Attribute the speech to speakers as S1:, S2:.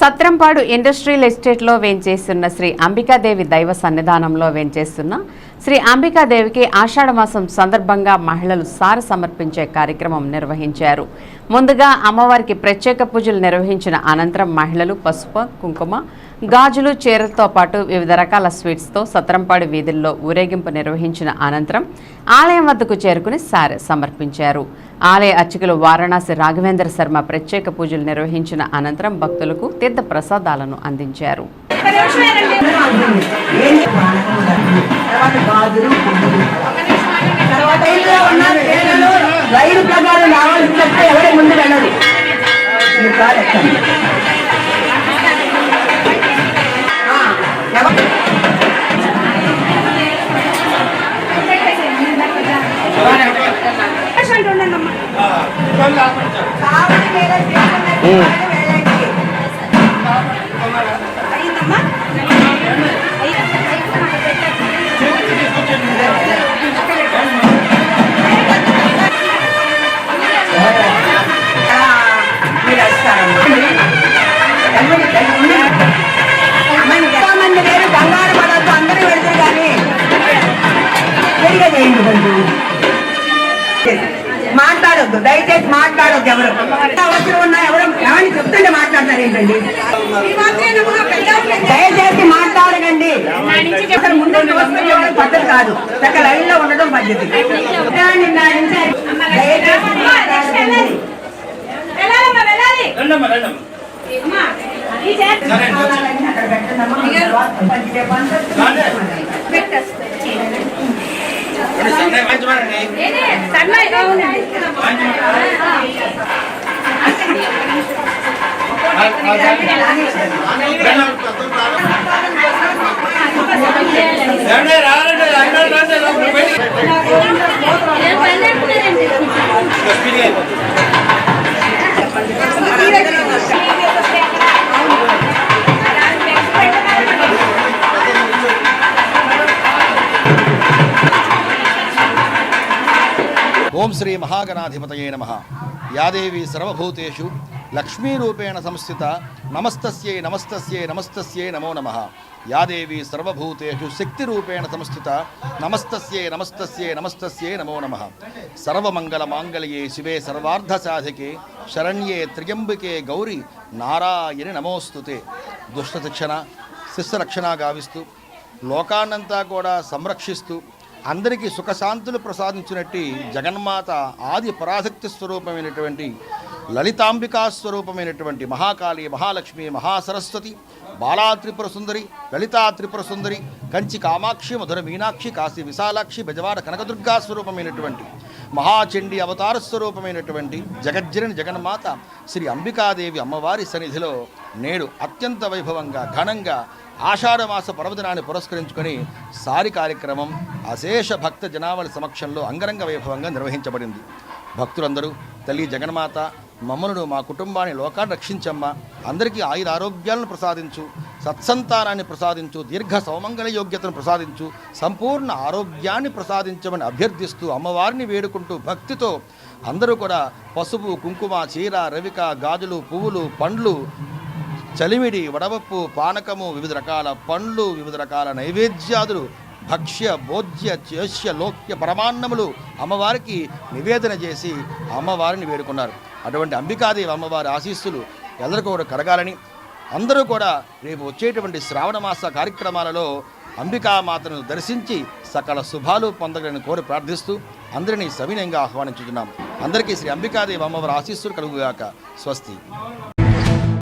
S1: Satrampadu industrial ఎస్టేట్లో వేంచేస్తున్న శ్రీ అంబికాదేవి దైవ సన్నిధానంలో వేంచేస్తున్న శ్రీ అంబికాదేవికి ఆషాఢమాసం సందర్భంగా మహిళలు సార సమర్పించే కార్యక్రమం నిర్వహించారు. ముందుగా అమ్మవారికి ప్రత్యేక పూజలు నిర్వహించిన అనంతరం మహిళలు పసుపు, కుంకుమ, గాజులు, చీరలతో పాటు వివిధ రకాల స్వీట్స్తో సత్రంపాడు వీధుల్లో ఊరేగింపు నిర్వహించిన అనంతరం ఆలయం వద్దకు చేరుకుని సారె సమర్పించారు. ఆలయ అర్చకులు వారణాసి రాఘవేంద్ర శర్మ ప్రత్యేక పూజలు నిర్వహించిన అనంతరం భక్తులకు తీర్థ ప్రసాదాలను అందించారు.
S2: మాట్లాడొద్దు, దయచేసి మాట్లాడొద్దు. ఎవరు అవసరం ఉన్నా ఎవరిని చెప్తుంటే మాట్లాడతారు ఏంటండి? దయచేసి మాట్లాడకండి. ముందు పద్ధతి కాదు, చక్క లైన్ లో ఉండడం పద్ధతి.
S3: ఓం శ్రీ మహాగణాధిపతయే నమః. యాదేవి సర్వభూతేషు లక్ష్మీరూపేణ సంస్థిత నమస్తస్యై నమస్తస్యై నమస్తస్యై నమో నమః. యాదేవి సర్వభూతేషు శక్తిరూపేణ సంస్థిత నమస్తస్యై నమస్తస్యై నమస్తస్యై నమో నమః. సర్వమంగళమాంగళ్యే శివే సర్వార్థసాధికే శరణ్యే త్ర్యంబకే గౌరీ నారాయణి నమోస్తుతే. దుష్టశిక్షణ, శిష్యరక్షణ గావిస్తూ లోకాన్నంతా కూడా సంరక్షిస్తూ అందరికీ సుఖశాంతులు ప్రసాదించినట్టు జగన్మాత ఆది పరాశక్తి స్వరూపమైనటువంటి లలితాంబికా స్వరూపమైనటువంటి మహాకాళి, మహాలక్ష్మి, మహాసరస్వతి, బాలా త్రిపుర సుందరి, లలితా త్రిపుర సుందరి, కంచి కామాక్షి, మధుర మీనాక్షి, కాశీ విశాలాక్షి, బెజవాడ కనకదుర్గా స్వరూపమైనటువంటి మహాచండీ అవతార స్వరూపమైనటువంటి జగజ్జనని జగన్మాత శ్రీ అంబికాదేవి అమ్మవారి సన్నిధిలో నేడు అత్యంత వైభవంగా ఘనంగా ఆషాఢమాస పర్వదినాన్ని పురస్కరించుకొని సారి కార్యక్రమం అశేష భక్త జనావళి సమక్షంలో అంగరంగ వైభవంగా నిర్వహించబడింది. భక్తులందరూ తల్లి జగన్మాత మమ్మలను, మా కుటుంబాన్ని లోకాన్ని రక్షించమ్మా, అందరికీ ఆయురారోగ్యాలను ప్రసాదించు, సత్సంతానాన్ని ప్రసాదించు, దీర్ఘ సౌమంగళ యోగ్యతను ప్రసాదించు, సంపూర్ణ ఆరోగ్యాన్ని ప్రసాదించమని అభ్యర్థిస్తూ అమ్మవారిని వేడుకుంటూ భక్తితో అందరూ కూడా పసుపు, కుంకుమ, చీర, రవిక, గాజులు, పువ్వులు, పండ్లు, చలిమిడి, వడవప్పు, పానకము, వివిధ రకాల పండ్లు, వివిధ రకాల నైవేద్యాదులు, భక్ష్య, భోజ్య, చేష్య, లోక్య పరమాన్నములు అమ్మవారికి నివేదన చేసి అమ్మవారిని వేడుకున్నారు. అటువంటి అంబికాదేవి అమ్మవారి ఆశీస్సులు ಎಲ್ಲರಿಗೂ కూడా కలగాలని, అందరూ కూడా రేపు వచ్చేటువంటి శ్రావణమాస కార్యక్రమాలలో అంబికామాతను దర్శించి సకల శుభాలు పొందగలని కోరి ప్రార్థిస్తూ అందరినీ సవినయంగా ఆహ్వానించుతున్నాం. అందరికీ శ్రీ అంబికాదేవి అమ్మవారి ఆశీస్సులు కలుగుగాక. స్వస్తి.